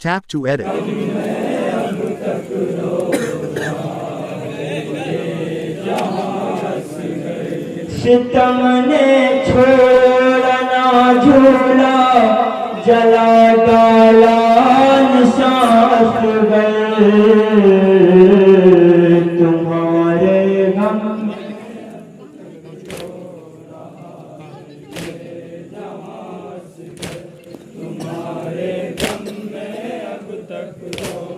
Tap to edit. सितम ने छोड़ा ना झूला, जला डाला निशास गए तुम्हारे गम। तुम्हारे गम में अब तक रो रहा है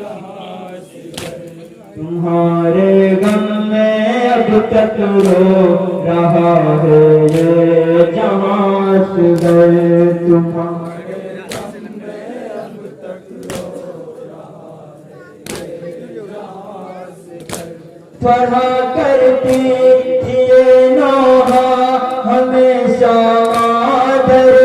जहां से गए। तुम्हारे गम में अब तक रो रहा है ये जहां से गए। तुम्हारे गम में अब तक रो रहा है ये जहां से गए। पढ़ा करती थी ये नौहा हमेशा मादरे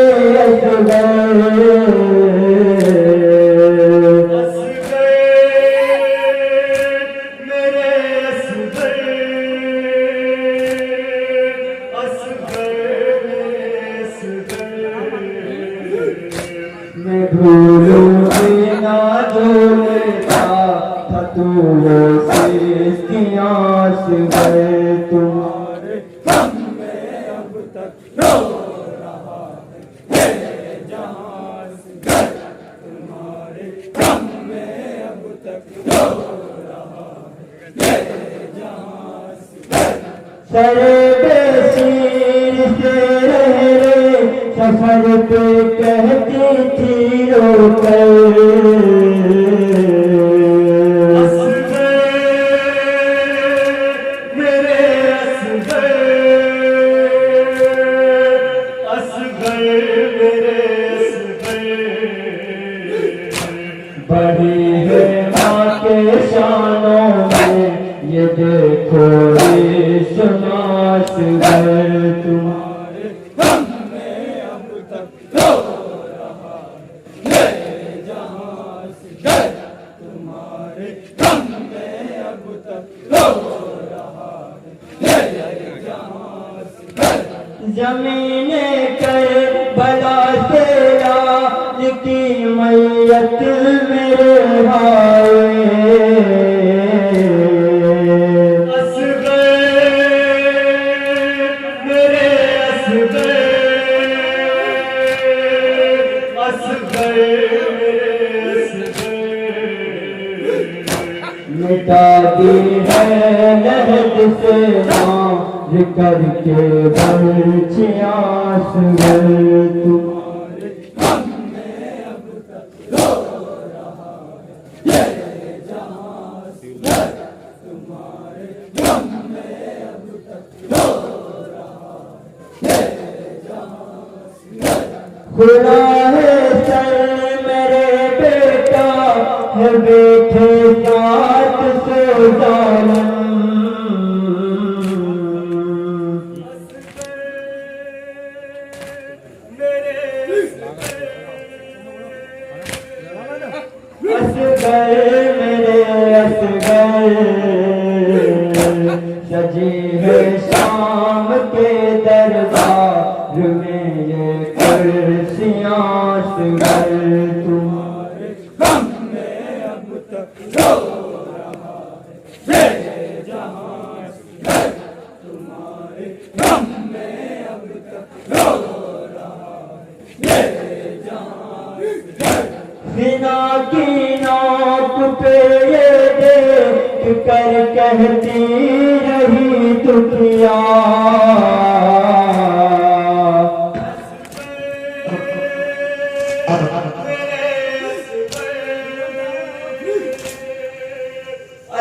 मैं भूलूंगी ना जो लेता था तू वो इसकी आस गए। तुम्हारे गम में अब तक रो रहा है ये जहां से गए। तुम्हारे गम में अब तक रो रहा है ये जहां से गए। सरे बेसीर से रह रे सफर पे कहती थी रोकर। बड़ी है माँ के शानों में ये देखो सुनास गए। तुम्हारे गम में अब तक रो रहा है ये जहां से गए। तुम्हारे गम में अब तक रो रहा है ये जहां से गए। जमीने कर बला से की मैयत मेरे भाई अस गए मेरे अस गए अस गए मेरे अस गए। मिटा दी है लहद से मार करके बर्छियास गए। तुम्हारे गम में अब तक रो रहा है ये जहां से गए। तुम्हारे गम में अब तक रो रहा है ये जहां से गए। खुदा है सर मेरे बेटा है बेटे साथ सो जाना। अस गए मेरे अस गए सजी है शाम के दरबार में ये कुर्सियां गए। तुम्हारे गम में अब तक रो रहा है ये जहां से गए। तुम्हारे गम में अब तक रो रहा है ये जहां से गए। बिना की नोक पे ये देख कर कहती रही दुखिया।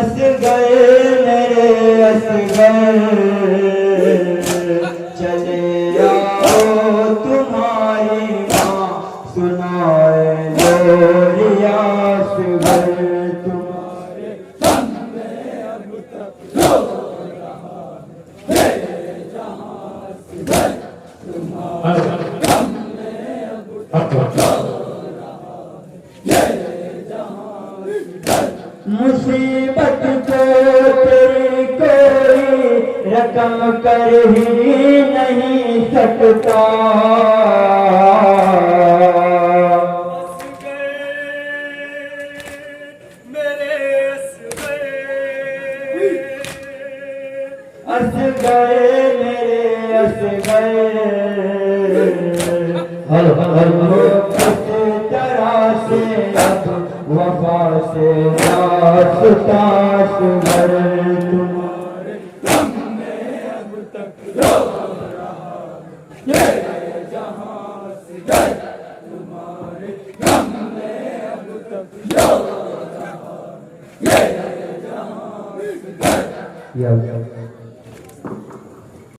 अस गए मेरे अस गए चले आओ तुम्हारी माँ सुनाए लोरियास गए। तुम्हारे गम में अब तक रो रहा है ये जहां से गए। तुम्हारे गम में अब तक रो रहा है ये जहां से गए। मुसीबत को तेरी कोई रकम कर ही नहीं सकता। मेरे असगर इस तरह से अब वफा से ताश भर तुम्हारे गम में अब तक रो रहा ये जहां से गए तुम्हारे गम में अब तक रो रहा ये जहां से गए